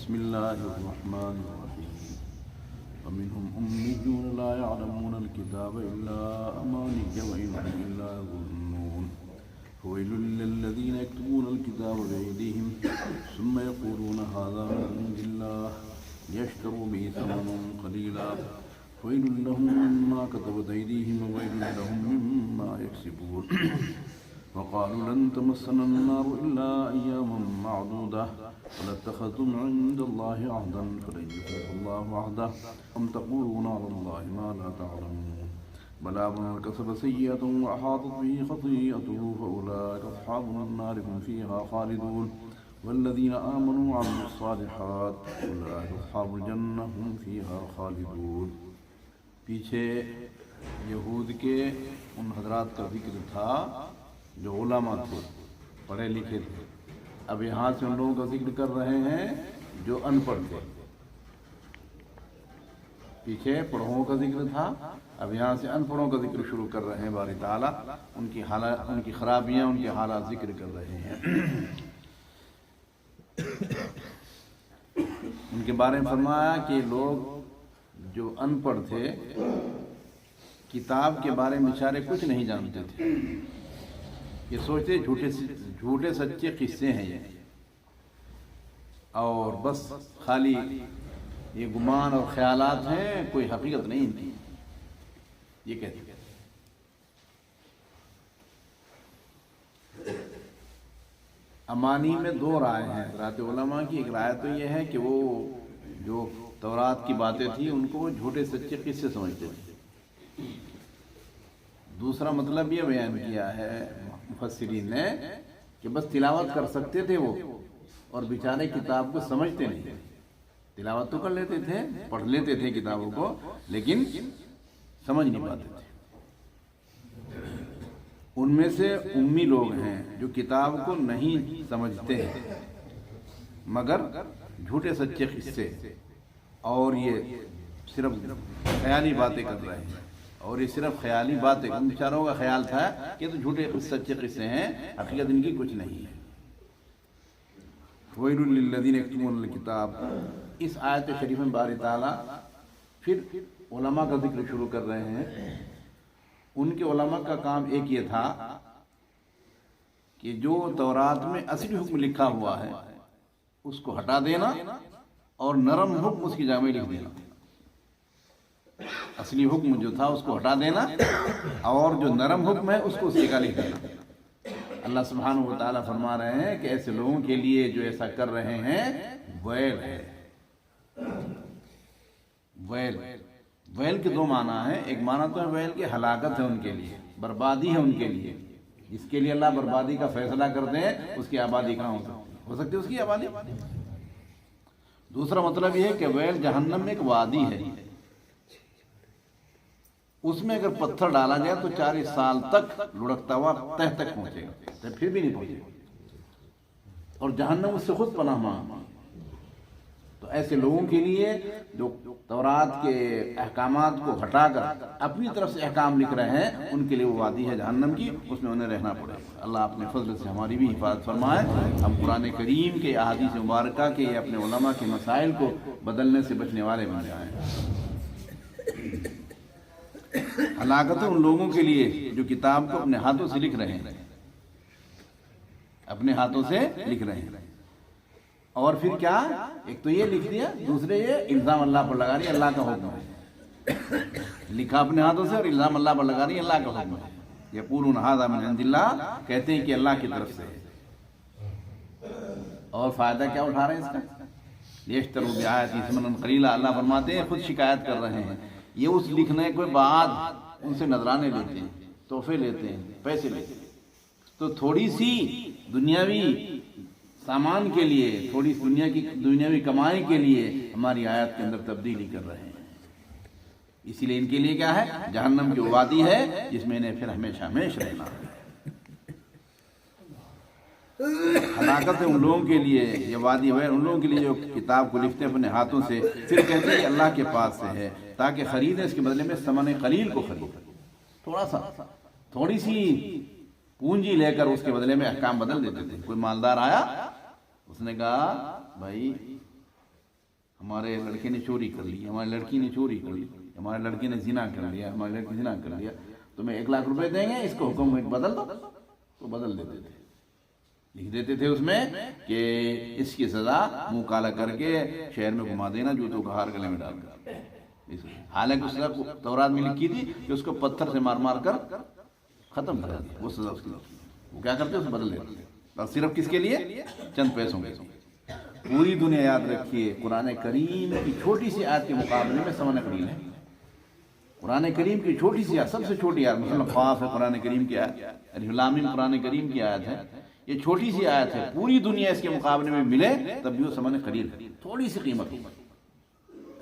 بسم الله الرحمن الرحيم ومنهم أميون لا يعلمون الكتاب إلا أماني وإن هم إلا يظنون فويل للذين يكتبون الكتاب بأيديهم ثم يقولون هذا من عند الله ليشتروا به ثمنا قليلا ويل لهم مما كتبت أيديهم وويل لهم مما يكسبون وقالوا لن تمسنا النار إلا أياما معدودة ولاتخذتم عند الله عهدا فلن يخلف الله عهده أم تقولون على الله ما لا تعلمون بلى من كسب سيئة وأحاطت به خطيئته فأولئك أصحاب النار هم فيها خالدون والذين آمنوا وعملوا الصالحات أولئك أصحاب الجنة هم فيها خالدون. پیچھے یہود کے ان حضرات کا ذکر تھا جو علماء تھے، پڑھے لکھے تھے. اب یہاں سے ان لوگوں کا ذکر کر رہے ہیں جو ان پڑھ تھے. پیچھے پڑھوں کا ذکر تھا، اب یہاں سے ان پڑھوں کا ذکر شروع کر رہے ہیں. باری تعالیٰ ان کی حالات، ان کی خرابیاں، ان کے حالات ذکر کر رہے ہیں. ان کے بارے میں فرمایا کہ لوگ جو ان پڑھ تھے کتاب کے بارے میں بیچارے کچھ نہیں جانتے تھے. یہ سوچتے جھوٹے سچے قصے ہیں یہ، اور بس خالی یہ گمان اور خیالات ہیں، کوئی حقیقت نہیں ان کی. یہ کہتے ہیں. امانی میں دو رائے ہیں حضرات علماء کی. ایک رائے تو یہ ہے کہ وہ جو تورات کی باتیں تھیں ان کو وہ جھوٹے سچے قصے سمجھتے تھے. دوسرا مطلب یہ بیان کیا ہے مفسرین نے کہ بس تلاوت کر سکتے تھے وہ، اور بیچارے کتاب کو سمجھتے نہیں تھے. تلاوت تو کر لیتے تھے، پڑھ لیتے تھے کتابوں کو، لیکن سمجھ نہیں پاتے تھے. ان میں سے امی لوگ ہیں جو کتاب کو نہیں سمجھتے ہیں مگر جھوٹے سچے قصے اور یہ صرف خیالی باتیں کر رہے ہیں. اور یہ صرف خیالی باتیں، ان بیچاروں کا خیال تھا کہ تو جھوٹے سچے قصے ہیں، حقیقت ان کی کچھ نہیں ہے. وَيْلٌ لِّلَّذِينَ يَكْتُمُونَ الْكِتَابَ. اس آیت شریف میں باری تعالیٰ پھر علماء کا ذکر شروع کر رہے ہیں. ان کے علماء کا کام ایک یہ تھا کہ جو تورات میں اصلی حکم لکھا ہوا ہے اس کو ہٹا دینا اور نرم حکم اس کی جگہ میں لکھ دینا. اصلی حکم جو تھا اس کو ہٹا دینا اور جو نرم حکم ہے اس کو اس جگہ لکھ دینا. اللہ سبحانہ و تعالیٰ فرما رہے ہیں کہ ایسے لوگوں کے لیے جو ایسا کر رہے ہیں ویل ہے. ویل کے دو معنی ہیں. ایک معنی تو ہے ویل کی ہلاکت ہے ان کے لیے، بربادی ہے ان کے لیے. جس کے لیے اللہ بربادی کا فیصلہ کرتے ہیں اس کی آبادی کہاں ہو سکتی ہے اس کی آبادی. دوسرا مطلب یہ ہے کہ ویل جہنم میں ایک وادی ہے، اس میں اگر پتھر ڈالا جائے تو 40 سال تک لڑکتا ہوا تہ تک پہنچے گا، پھر بھی نہیں پہنچے گا، اور جہنم اس سے خود پناہ مانگا. تو ایسے لوگوں کے لیے جو تورات کے احکامات کو ہٹا کر اپنی طرف سے احکام لکھ رہے ہیں ان کے لیے وہ وادی ہے جہنم کی، اس میں انہیں رہنا پڑے گا. اللہ اپنے فضل سے ہماری بھی حفاظت فرمائے. ہم قرآن کریم کے احادیث مبارکہ کے اپنے علماء کے مسائل کو بدلنے سے بچنے والے بن جائیں. ہلاکت ان لوگوں کے لیے جو کتاب کو اپنے ہاتھوں سے لکھ رہے ہیں، اپنے ہاتھوں سے لکھ رہے ہیں. اور پھر کیا؟ ایک تو یہ لکھ دیا، دوسرے یہ الزام اللہ پر لگا رہی اللہ کا حکم ہے. لکھا اپنے ہاتھوں سے اور الزام اللہ پر لگا رہی اللہ کا حکم ہے. یقولون ھذا من عند اللہ، کہتے ہیں کہ اللہ کی طرف سے ہے. اور فائدہ کیا اٹھا رہے ہیں اس کا؟ لیشتروا بآیاتی ثمنا قلیلا. اللہ فرماتے ہیں خود شکایت کر رہے ہیں یہ اس لکھنے کے بعد ان سے نذرانے لیتے ہیں، تحفے لیتے ہیں، پیسے لیتے ہیں. تو تھوڑی سی دنیاوی سامان کے لیے، تھوڑی دنیاوی کمائی کے لیے ہماری آیات کے اندر تبدیلی کر رہے ہیں. اسی لیے ان کے لیے کیا ہے؟ جہنم کی وادی ہے جس میں انہیں پھر ہمیشہ ہمیشہ رہنا ہے. ہلاکت ہے ان لوگوں کے لیے یہ وادی ہے، ان لوگوں کے لیے جو کتاب کو لکھتے ہیں اپنے ہاتھوں سے، پھر کہتے ہیں اللہ کے پاس سے ہے تاکہ خریدیں، اس کے بدلے میں ثمن قلیل کو خریدیں. تھوڑی سی پونجی لے کر اس کے بدلے میں احکام بدل دیتے تھے. کوئی مالدار آیا، اس نے کہا بھائی ہمارے لڑکے نے چوری کر لی، ہماری لڑکی نے چوری کر لی، ہمارے لڑکے نے زنا کر لیا، ہمارے لڑکی نے زنا کر لیا، تمہیں 1,00,000 روپے دیں گے، اس کو حکم بدل دو، تو بدل دیتے تھے، لکھ دیتے تھے اس میں کہ اس کی سزا منہ کالا کر کے شہر میں گھما دینا، جوتوں کا ہار گلے میں ڈال کر۔ حالانکہ اس سزا تورات میں لکھی تھی کہ اس کو پتھر سے مار مار کر ختم کر دیا، وہ سزا اس کی، وہ کیا کرتے اس بدل دیتے، اور صرف کس کے لیے؟ چند پیسوں کے۔ پوری دنیا یاد رکھیے قرآن کریم کی چھوٹی سی آیت کے مقابلے میں سمن قلیل ہے۔ قرآن کریم کی چھوٹی سی آیت، سب سے چھوٹی آیت، مثلا قاف ہے قرآن کریم کی آیت، الف لام میم قرآن کریم کی آیت ہے، یہ چھوٹی سی آیت ہے، پوری دنیا اس کے مقابلے میں ملے تب بھی وہ سمن قلیل ہے، تھوڑی سی قیمت ہے۔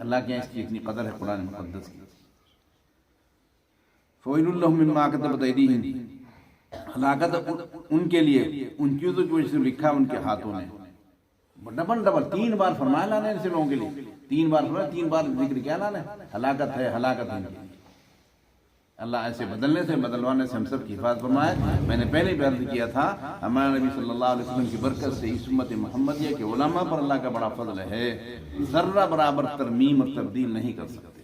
اللہ کے اس کی اتنی قدر ہے قرآن مقدس کی۔ فویل لہم مما کتبت ایدیہم، ہلاکت ان کے لیے ان چیزوں کی وجہ سے لکھا ان کے ہاتھوں نے۔ ڈبل 3 بار فرمایا لانے ایسے لوگوں کے لیے، 3 بار فرمایا، 3 بار ذکر کیا لانے، ہلاکت ہے، ہلاکت ہے۔ اللہ ایسے بدلنے سے، بدلوانے سے ہم سب کی حفاظت فرمائے۔ میں نے پہلے بھی عرض کیا تھا، ہمارے نبی صلی اللہ علیہ وسلم کی برکت سے اس امت محمدیہ کے علماء پر اللہ کا بڑا فضل ہے، ذرہ برابر ترمیم اور تبدیل نہیں کر سکتے،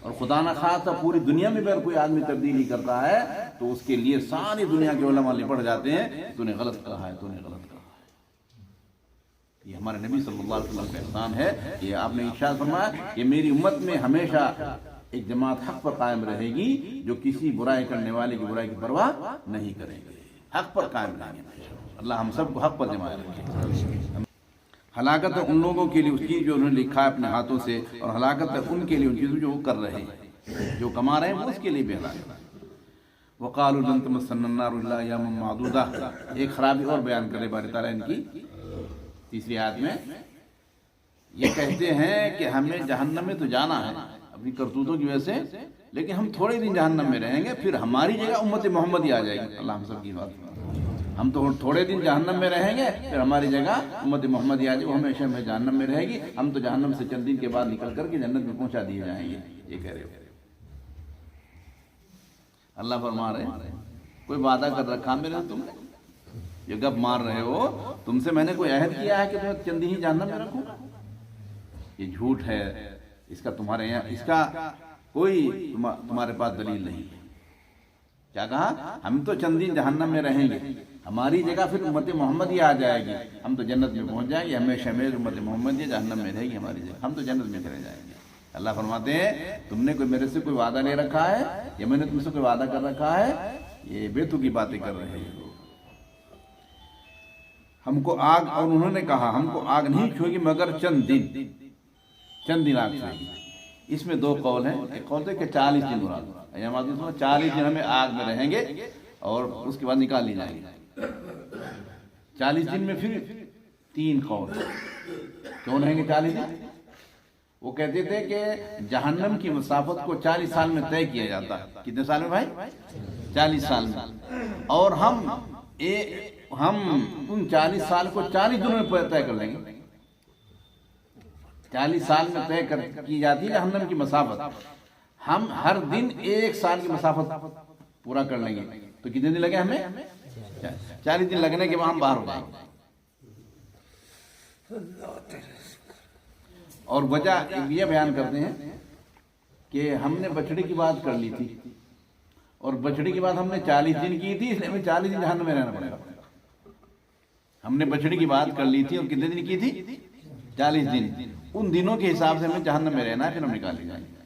اور خدا نہ خواستہ پوری دنیا میں اگر کوئی آدمی تبدیلی کرتا ہے تو اس کے لیے ساری دنیا کے علماء لپٹ جاتے ہیں، تو نے غلط کہا ہے، تو نے غلط کہا ہے۔ یہ ہمارے نبی صلی اللہ علیہ وسلم کا احسان ہے کہ آپ نے ارشاد فرمایا کہ میری امت میں ہمیشہ ایک جماعت حق پر قائم رہے گی، جو کسی برائی کرنے والے کی برائی کی پرواہ نہیں کریں گے، حق پر قائم رہیں گے۔ اللہ ہم سب کو حق پر جمائے رکھے۔ ہلاکت ہے ان لوگوں کے لیے اس چیز جو انہوں نے لکھا ہے اپنے ہاتھوں سے، اور ہلاکت ہے ان کے لیے ان چیزوں جو وہ کر رہے ہیں، جو کما رہے ہیں، وہ اس کے لیے بھی ہلاکت ہے۔ وقالوا لن تمسنا النار الا ایاما معدودہ، ایک خرابی اور بیان کرے باری تعالیٰ ان کی تیسری آیت میں، یہ کہتے ہیں کہ ہمیں جہنم میں تو جانا ہے اپنی کرتوتوں کی وجہ سے، لیکن ہم تھوڑے دن جہنم میں رہیں گے، پھر ہماری جگہ امت محمدی آ جائے گی۔ اللہ ہم سب کی بات، ہم تو تھوڑے دن جہنم میں رہیں گے، پھر ہماری جگہ امت محمدی آ جائے گی، وہ ہمیشہ میں جہنم میں رہے گی، ہم تو جہنم سے چند دن کے بعد نکل کر کے جنت میں پہنچا دیے جائیں گے۔ یہ کہہ رہے ہو، اللہ فرما رہے ہیں کوئی وعدہ کر رکھا میرے تم نے، یہ گپ مار رہے ہو، تم سے میں نے کوئی عہد کیا ہے کہ تمہیں چند ہی جہنم میں رکھوں؟ یہ جھوٹ ہے، اس کا تمہارے یہاں اس کا کوئی تمہارے پاس دلیل نہیں ہے۔ کیا کہا؟ ہم تو چند دن جہنم میں رہیں گے، ہماری جگہ پھر امت محمدی آ جائے گی، ہم تو جنت میں پہنچ جائیں گے، ہمیشہ میں امت محمدی جہنم میں رہے گی ہماری جگہ، ہم تو جنت میں چلے جائیں گے۔ اللہ فرماتے ہیں تم نے کوئی میرے سے کوئی وعدہ لے رکھا ہے، یا میں نے تم سے کوئی وعدہ کر رکھا ہے؟ یہ بے تکی باتیں کر رہے ہیں۔ ہم کو آگ، اور انہوں نے کہا ہم کو آگ نہیں چھوئے گی مگر چند دن آگ چھوئے گی۔ اس میں 2 قول ہیں، ایک قول ہے کہ 40 دن مراد، 40 دن ہمیں آگ میں رہیں گے اور اس کے بعد نکال لی جائیں گے۔ 40 دن میں پھر 3 قول، کیوں رہیں گے 40 دن؟ وہ کہتے تھے کہ جہنم کی مسافت کو 40 سال میں طے کیا جاتا ہے۔ کتنے سال میں بھائی؟ 40 سال میں، اور ہم ان 40 سال کو 40 دنوں میں طے کر لیں گے۔ 40 سال میں طے کی جاتی ہے جہنم کی مسافت، ہم ہر دن 1 سال کی مسافت پورا کر لیں گے، تو کتنے دن لگے ہمیں؟ 40 دن لگنے کے بعد ہم باہر ہو جائیں گے۔ اور وجہ یہ بیان کرتے ہیں کہ ہم نے بچڑے کی بات کر لی تھی، اور بچڑے کی بات ہم نے 40 دن کی تھی، اس لیے ہمیں 40 دن جہنم میں رہنا پڑے گا۔ ہم نے بچڑے کی بات کر لی تھی اور کتنے دن کی تھی؟ 40 دن، ان دنوں کے حساب سے ہمیں جہنم میں رہنا ہے، پھر ہم نکالے جائیں گے۔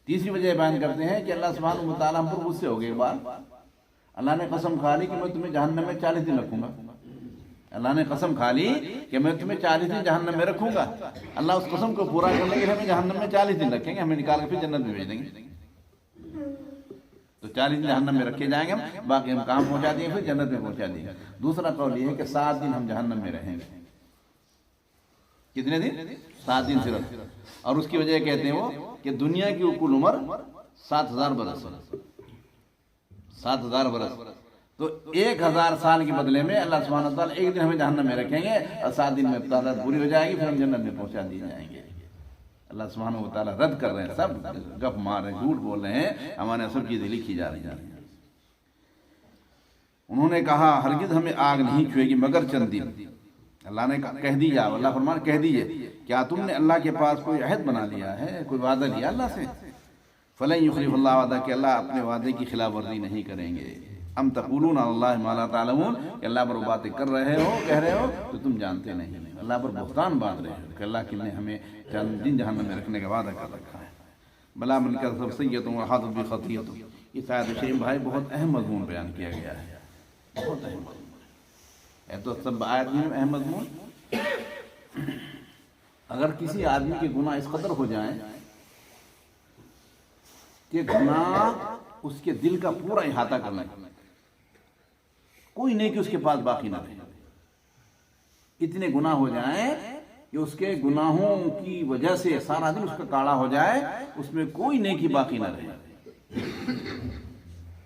تیسری وجہ بیان کرتے ہیں کہ اللہ سبحانہ و تعالیٰ ہم پر غصے ہو گئے ایک بار، اللہ نے قسم کھا لی کہ میں تمہیں جہنم میں 40 دن رکھوں گا، اللہ نے قسم کھا لی کہ میں تمہیں 40 دن جہنم میں رکھوں گا۔ اللہ اس قسم کو پورا کرنے کے لیے ہمیں جہنم میں 40 دن رکھیں گے، ہمیں نکال کے پھر جنت میں بھیج دیں گے۔ تو 40 دن جہنم میں رکھے جائیں گے، ہم باقی ہم کام پہنچا دیں گے، پھر جنت میں پہنچا دیں گے۔ دوسرا قول یہ ہے کہ 7 دن ہم جہنم میں رہیں گے۔ کتنے دن؟ 7 دن صرف۔ اور اس کی وجہ کہتے ہیں وہ کہ دنیا کی کل عمر 7000 برس، 7000 برس، تو 1000 سال کے بدلے میں اللہ سبحانہ وتعالیٰ ایک دن ہمیں جہنم میں رکھیں گے، اور 7 دن میں تعداد پوری ہو جائے گی، پھر ہم جنت میں پہنچا دیے جائیں گے۔ اللہ سبحانہ وتعالیٰ رد کر رہے ہیں، سب گپ مار رہے ہیں، جھوٹ بول رہے ہیں، ہمارے سب چیزیں لکھی جا رہی ہیں۔ انہوں نے کہا ہرگز ہمیں آگ نہیں چھوئے گی مگر چند دن، اللہ نے کہہ دیا، اللہ فرمان کہہ دیجیے کیا تم نے اللہ کے پاس کوئی عہد بنا لیا ہے، کوئی وعدہ لیا اللہ سے؟ فلن یخلف اللہ وعدہ، کہ اللہ اپنے وعدے کی خلاف ورزی نہیں کریں گے۔ ام تقولون علی اللہ ما لا تعلمون، کہ اللہ پر باتیں کر رہے ہو، کہہ رہے ہو تو تم جانتے نہیں، اللہ پر بہتان باندھ رہے ہو کہ اللہ نے ہمیں دن جہنم میں رکھنے کا وعدہ کر رکھا ہے۔ بلا من کذب سیئۃ وحاطت بخطیئۃ، اس آیت شریف بھائی بہت اہم مضمون بیان کیا گیا ہے، بہت اہم مضمون ہے۔ تو سب آیت میں اہم مضمون، اگر کسی آدمی کے گناہ اس قدر ہو جائیں کہ گناہ اس کے دل کا پورا احاطہ کرنا، کوئی نیکی اس کے پاس باقی نہ رہے، اتنے گناہ ہو جائیں کہ اس کے گناہوں کی وجہ سے سارا دن اس کا کاڑا ہو جائے، اس میں کوئی نیکی باقی نہ رہے،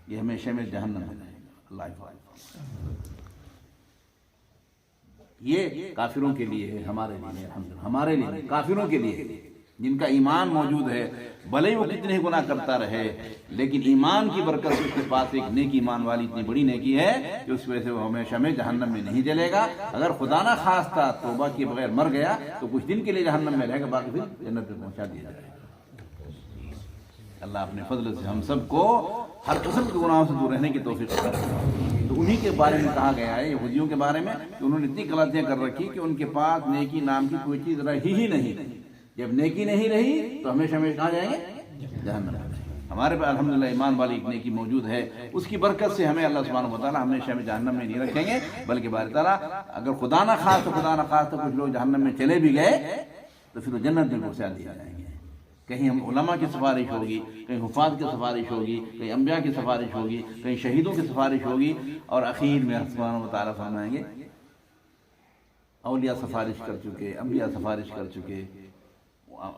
یہ ہمیشہ میں جہنم میں رہے گا، اللہ حفاظت۔ یہ کافروں کے لیے ہے، ہمارے لیے الحمدللہ، ہمارے لیے کافروں کے لیے جن کا ایمان موجود ہے، بھلے ہی وہ کتنے ہی گناہ کرتا رہے لیکن ایمان کی برکت سے اس کے پاس ایک نیک ایمان والی اتنی بڑی نیکی ہے کہ اس وجہ سے وہ ہمیشہ میں جہنم میں نہیں جلے گا۔ اگر خدا نہ خواستہ توبہ کے بغیر مر گیا تو کچھ دن کے لیے جہنم میں رہے گا، باقی پھر جنت میں پہنچا دیا جائے گا۔ اللہ اپنے فضل سے ہم سب کو ہر قسم کے گناہوں سے دور رہنے کی توفیق عطا فرمائے۔ تو انہی کے بارے میں کہا گیا ہے، یہودیوں کے بارے میں، کہ انہوں نے اتنی غلطیاں کر رکھی کہ ان کے پاس نیکی نام کی کوئی چیز رہی ہی نہیں۔ جب نیکی نہیں رہی تو ہمیشہ ہمیشہ کہاں جائیں گے؟ جہنم میں۔ ہمارے پاس الحمدللہ ایمان والی ایک نیکی موجود ہے، اس کی برکت سے ہمیں اللہ سبحانہ وتعالیٰ ہمیشہ ہمیں جہنم میں نہیں رکھیں گے، بلکہ باری تعالیٰ اگر خدا نہ خواستہ کچھ لوگ جہنم میں چلے بھی گئے تو پھر وہ جنت میں پہنچا دیا جائیں گے۔ کہیں ہم علماء کی سفارش ہوگی، کہیں حفاظ کی سفارش ہوگی، کہیں انبیاء کی سفارش ہوگی، کہیں شہیدوں کی سفارش ہوگی، اور اخیر میں اللہ سبحانہ وتعالیٰ فرمائیں گے اولیاء سفارش کر چکے، انبیاء سفارش کر چکے،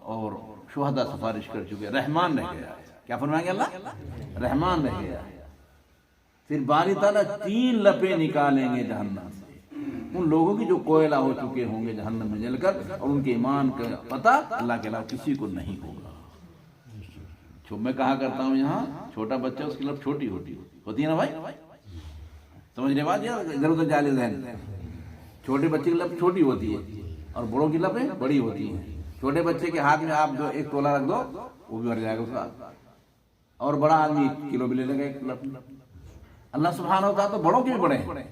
اور شہداء سفارش کر چکے، رحمان رہ گیا۔ کیا فرمائیں گے اللہ؟ رحمان رہ گیا۔ پھر باری تعالیٰ 3 لپیں نکالیں گے جہنم سے، ان لوگوں کی جو کوئلہ ہو چکے ہوں گے جہنم میں جل کر، اور ان کے ایمان کا پتہ اللہ کے علاوہ کسی کو نہیں ہوگا۔ میں کہا کرتا ہوں یہاں چھوٹا بچہ اس کی لپ چھوٹی ہوتی ہے نا بھائی، سمجھنے بات یہ ادھر ادھر جالے ذہن، چھوٹے بچے کی لپ چھوٹی ہوتی ہے اور بڑوں کی لپیں بڑی ہوتی ہیں۔ چھوٹے بچے کے ہاتھ میں آپ 1 تولہ رکھ دو وہ بھی بھر جائے گا اس کا، اور بڑا آدمی 1 کلو بھی لے لے گا 1 لپ۔ اللہ سبحانہ وتعالیٰ تو بڑوں کے بھی بڑے ہیں،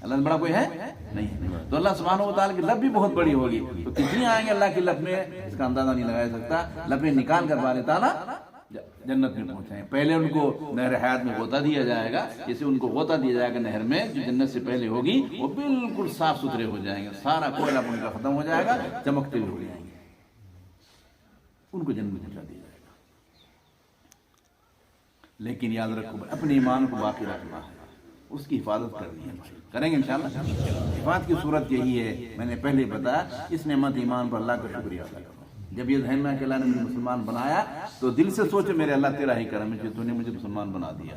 اللہ سے بڑا کوئی ہے نہیں، تو اللہ سبحانہ وتعالیٰ کی لپ بھی بہت بڑی ہوگی، تو کتنی آئیں گے اللہ کی لپ میں اس کا اندازہ نہیں لگایا سکتا۔ لپیں نکال کر بارے تعالیٰ جنت میں پہنچائیں۔ پہلے ان کو نہر حیات میں غوطہ دیا جائے گا، جیسے ان کو غوطہ دیا جائے گا نہر میں جو جنت سے پہلے ہوگی، وہ بالکل صاف ستھرے ہو جائیں گے، سارا کوئلہ ان کا ختم ہو جائے گا، چمکتے ہوئے ہو جائیں گے، ان کو جنت میں پہنچا دیا جائے گا۔ لیکن یاد رکھو اپنے ایمان کو باقی رکھنا ہے، اس کی حفاظت کرنی ہے، کریں گے انشاءاللہ۔ حفاظت کی صورت یہی ہے، میں نے پہلے بتایا، اس نعمت ایمان پر اللہ کا شکریہ ادا کرو۔ جب یہ ذہن میں کہ اللہ نے مجھے مسلمان بنایا تو دل سے سوچے میرے اللہ تیرا ہی کرم ہے کہ تو نے مجھے مسلمان بنا دیا،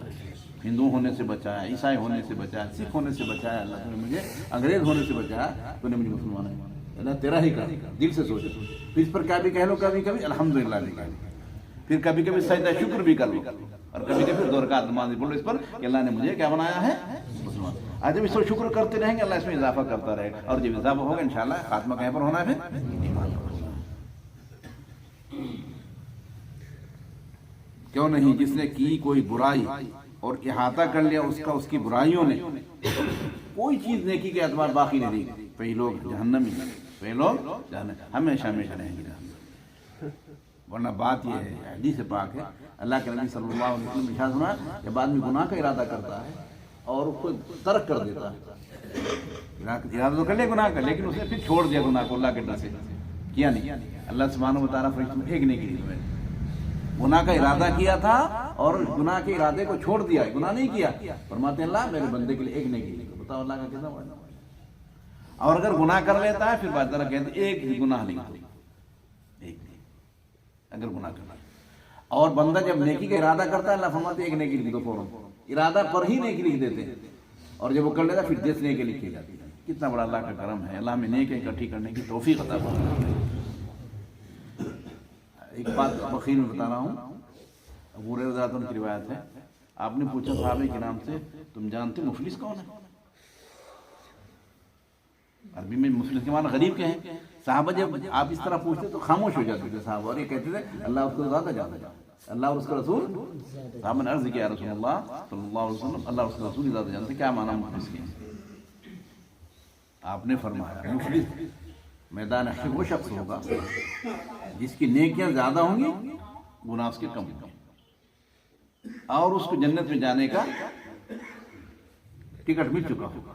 ہندو ہونے سے بچایا، عیسائی ہونے سے بچایا، سکھ ہونے سے بچایا، اللہ نے مجھے انگریز ہونے سے بچایا، تو نے مجھے مسلمان بنایا، اللہ تیرا ہی کرم، دل سے سوچے۔ پھر اس پر کیا بھی کہہ لو، کبھی کبھی الحمدللہ بھی کہہ لو، پھر کبھی کبھی سجدہ شکر بھی کر لو، اور کبھی کبھی 2 رکعت نماز پڑھ لو اس پر کہ اللہ نے مجھے کیا بنایا ہے؟ مسلمان۔ آج جب اس پر شکر کرتے رہیں گے اللہ اس میں اضافہ کرتا رہے گا، اور جب اضافہ ہوگا انشاءاللہ خاتمہ کہیں پر ہونا ہے؟ پھر ایمان پر۔ کیوں نہیں، جس نے کی کوئی برائی اور احاطہ کر لیا اس کا اس کی برائیوں نے، کوئی چیز نیکی کے اعتبار باقی نہیں رہی، پہلے لوگ جہنم میں، پہلے لوگ جہنم، ہمیشہ ہمیشہ رہیں گے جہنم۔ ورنہ بات یہ ہے، حدیث پاک ہے، اللہ کے نبی صلی اللہ علیہ وسلم نے ارشاد فرمایا جب آدمی گناہ کا ارادہ کرتا ہے اور اس کو ترک کر دیتا ہے، ارادہ تو کر لیا گناہ کا لیکن اس نے پھر چھوڑ دیا گناہ کو اللہ کے ڈر سے، کیا نہیں، اللہ سبحانہ وتعالیٰ فرشتوں میں پھینکنے کے لیے گناہ کا ارادہ کیا تھا اور گناہ کے ارادے کو چھوڑ دیا، گناہ نہیں کیا، فرماتے ہیں اللہ میرے بندے کے لیے ایک نیکی لکھو، بتاؤ اللہ کا کتنا بڑا۔ اور اگر گناہ کر لیتا ہے پھر بات طرح کہتے ہیں ایک بھی گناہ لکھو، ایک نہیں، اگر گناہ کرنا ہے۔ اور بندہ جب نیکی کا ارادہ کرتا ہے اللہ فرماتے ہیں ایک نیکی لکھ دو، فوراً ارادہ پر ہی نیکی لکھ دیتے ہیں، اور جب وہ کر لیتا ہے پھر 10 نیکی لکھی جاتی ہے۔ کتنا بڑا اللہ کا کرم ہے، اللہ ہمیں نیکی اکٹھی کرنے کی توفیق عطا فرمائے۔ ایک بات بخیر میں بتا رہا ہوں، ابو ہریرہ رضی اللہ عنہ کی روایت ہے، آپ نے پوچھا صحابہ کے نام سے تم جانتے مفلس کون ہے؟ عربی میں مفلس کے معنی غریب کے ہیں. صحابہ جب آپ اس طرح پوچھتے تو خاموش ہو جاتے تھے صحابہ، اور یہ کہتے تھے اللہ اس کو زیادہ جانتا ہے، اللہ اور اس کا رسول. صحابہ نے عرض کیا رسول اللہ صلی اللہ علیہ وسلم اللہ اور اس کا رسول زیادہ جانتے. کیا معنی مفلس کے؟ آپ نے فرمایا مفلس میدان حشر وہ شخص ہوگا جس کی نیکیاں زیادہ ہوں گی گناہ اس کے کم ہوں گے، اور اس کو جنت میں جانے کا ٹکٹ مل چکا ہوگا،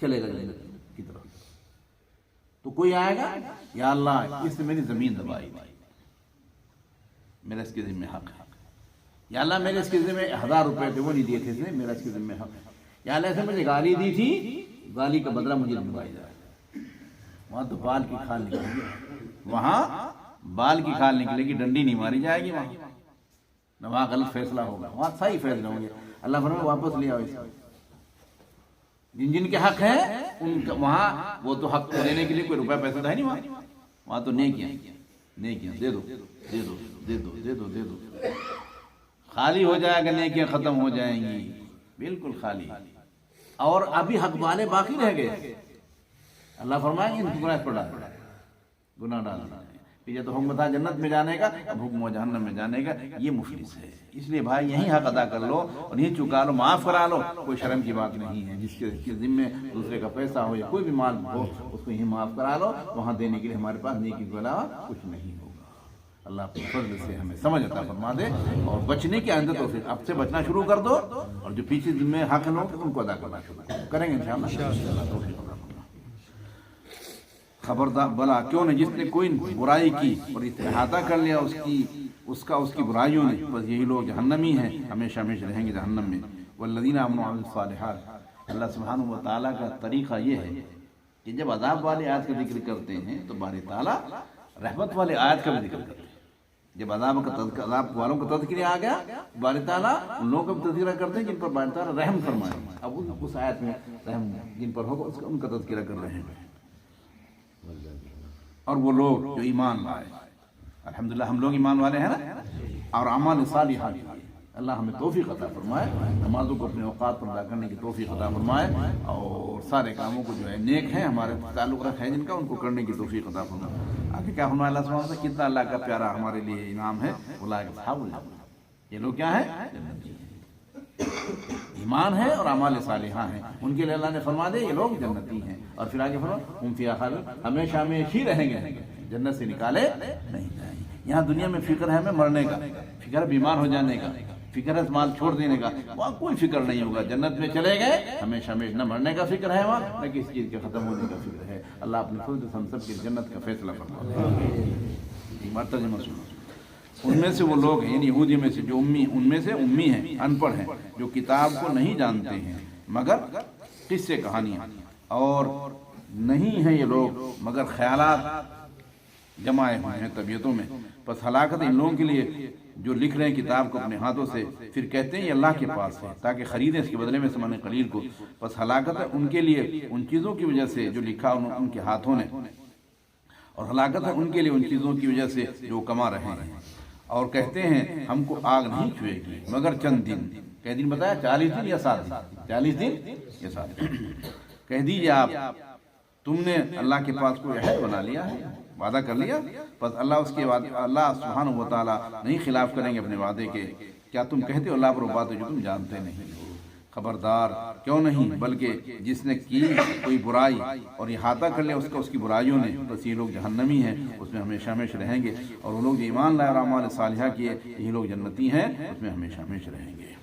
چلے گا جنت کی طرف. تو کوئی آئے گا یا اللہ اس نے میری زمین دبائی، میرا اس کے ذمہ حق ہے، یا اللہ میرے اس کے ذمہ 1000 روپے تھے وہ نہیں دیے تھے اس نے، میرا اس کے ذمہ حق ہے، یا اللہ ایسے مجھے گالی دی تھی، گالی کا بدلہ مجھے دلوائی جائے. وہاں تو بال کی کھال نکلے گی، وہاں بال کی کھال نکلے گی، ڈنڈی نہیں ماری جائے گی وہاں، نہ وہاں غلط فیصلہ ہوگا، وہاں صحیح فیصلہ ہوں گے. اللہ فرمائے واپس لے آؤ اسے. جن جن کے حق ہیں ان کا وہاں وہ تو حق دینے کے لیے کوئی روپے پیسہ ہے نہیں، وہاں تو نیکیاں دے دو دے دو دے دو دے دو دے دو، خالی ہو جائے گا، نیکیاں ختم ہو جائیں گی بالکل خالی. اور ابھی حق والے باقی رہ گئے، اللہ فرمائیں گے ان کو گناہ پر ڈال گناہ ڈالنا. پیچھے تو حکم تھا جنت میں جانے کا، اب حکم ہو جہنم میں جانے کا. یہ مفلس ہے. اس لیے بھائی یہی حق ادا کر لو اور یہی چکا لو، معاف کرا لو. کوئی شرم کی بات نہیں ہے. جس کے ذمے دوسرے کا پیسہ ہو یا کوئی بھی مال ہو اس کو یہی معاف کرا لو. وہاں دینے کے لیے ہمارے پاس نیکی کے علاوہ کچھ نہیں ہوگا. اللہ اپنے فضل سے ہمیں سمجھ عطا فرما دے اور بچنے کے اندر تو اب سے بچنا شروع کر دو، اور جو پیچھے ذمے حق لوگ ان کو ادا کرنا شروع کریں گے انشاءاللہ. خبردار بلا کیوں نہیں جس نے کوئی برائی کی اور احاطہ کر لیا اس کی برائیوں نے، بس یہی لوگ جہنمی ہیں، ہمیشہ ہمیشہ رہیں گے جہنم میں. والذین آمنوا وعملوا الصالحات. اللہ سبحانہ و تعالیٰ کا طریقہ یہ ہے کہ جب عذاب والے آیت کا ذکر کرتے ہیں تو باری تعالیٰ رحمت والے آیت کا بھی ذکر کرتے ہیں. جب عذاب والوں کا تذکرہ آ گیا باری تعالیٰ ان لوگوں کا بھی تذکرہ کرتے ہیں جن پر باری تعالیٰ رحم فرمائے. اب اس آیت میں رحم جن پر ہوگا ان کا تذکرہ کر رہے ہیں. اور وہ لوگ جو ایمان لائے، الحمدللہ ہم لوگ ایمان والے ہیں نا، اور اعمال صالحہ کیے. اللہ ہمیں توفیق عطا فرمائے، نمازوں کو اپنے اوقات پر ادا کرنے کی توفیق عطا فرمائے، اور سارے کاموں کو جو ہے نیک ہیں ہمارے تعلق رکھ ہے جن کا ان کو کرنے کی توفیق عطا فرمائے. آگے کیا فرمایا اللہ سبحانہ وتعالیٰ؟ کتنا اللہ کا پیارا ہمارے لیے انعام ہے. اولئک اصحاب الجنہ. یہ لوگ کیا ہیں؟ ایمان ہے اور اعمال صالحہ ہیں، ان کے لیے اللہ نے فرما دے یہ لوگ جنتی ہیں. اور پھر آگے فرمایا ہم فیہا خالدون، ہمیشہ ہمیشہ ہی رہیں گے، جنت سے نکالے نہیں جائیں گے. یہاں دنیا میں فکر ہے ہمیں مرنے کا، فکر ہے بیمار ہو جانے کا، فکر ہے مال چھوڑ دینے کا. وہاں کوئی فکر نہیں ہوگا. جنت میں چلے گئے ہمیشہ ہمیشہ، نہ مرنے کا فکر ہے وہاں، نہ کسی چیز کے ختم ہونے کا فکر ہے. اللہ اپنے فضل سے ہم سب کی جنت کا فیصلہ فرمائے. ایک بات ترجمہ سنو. ان میں سے وہ لوگ ہیں یعنی یہودی میں سے جو ان میں سے امی ہیں، ان پڑھ ہیں، جو کتاب کو نہیں جانتے ہیں مگر قصے کہانیاں، اور نہیں ہیں یہ لوگ مگر خیالات جمائے ہوئے ہیں طبیعتوں میں. پس ہلاکت ان لوگوں کے لیے جو لکھ رہے ہیں کتاب کو اپنے ہاتھوں سے، پھر کہتے ہیں یہ اللہ کے پاس ہے تاکہ خریدیں اس کے بدلے میں ثمن قلیل کو. پس ہلاکت ہے ان کے لیے ان چیزوں کی وجہ سے جو لکھا ان کے ہاتھوں نے، اور ہلاکت ہے ان کے لیے ان چیزوں کی وجہ سے جو کما رہے ہیں. اور کہتے ہیں ہم کو آگ نہیں چھوئے گی مگر چند دن. کئی دن بتایا؟ 40 دن یا 7 دن. 40 دن یا 7 دن. کہہ دیجئے آپ تم نے اللہ کے پاس کوئی عہد بنا لیا ہے، وعدہ کر لیا، بس اللہ سبحانہ و تعالیٰ نہیں خلاف کریں گے اپنے وعدے کے. کیا تم کہتے ہو اللہ پر وہ بات جو تم جانتے نہیں ہو؟ خبردار کیوں نہیں، بلکہ جس نے کی کوئی برائی اور احاطہ کر لیا اس کی برائیوں نے، بس یہ لوگ جہنمی ہیں، اس میں ہمیشہ ہمیشہ رہیں گے. اور وہ لوگ جو ایمان لائے اور اعمال صالحہ کیے یہی لوگ جنتی ہیں، اس میں ہمیشہ ہمیشہ رہیں گے.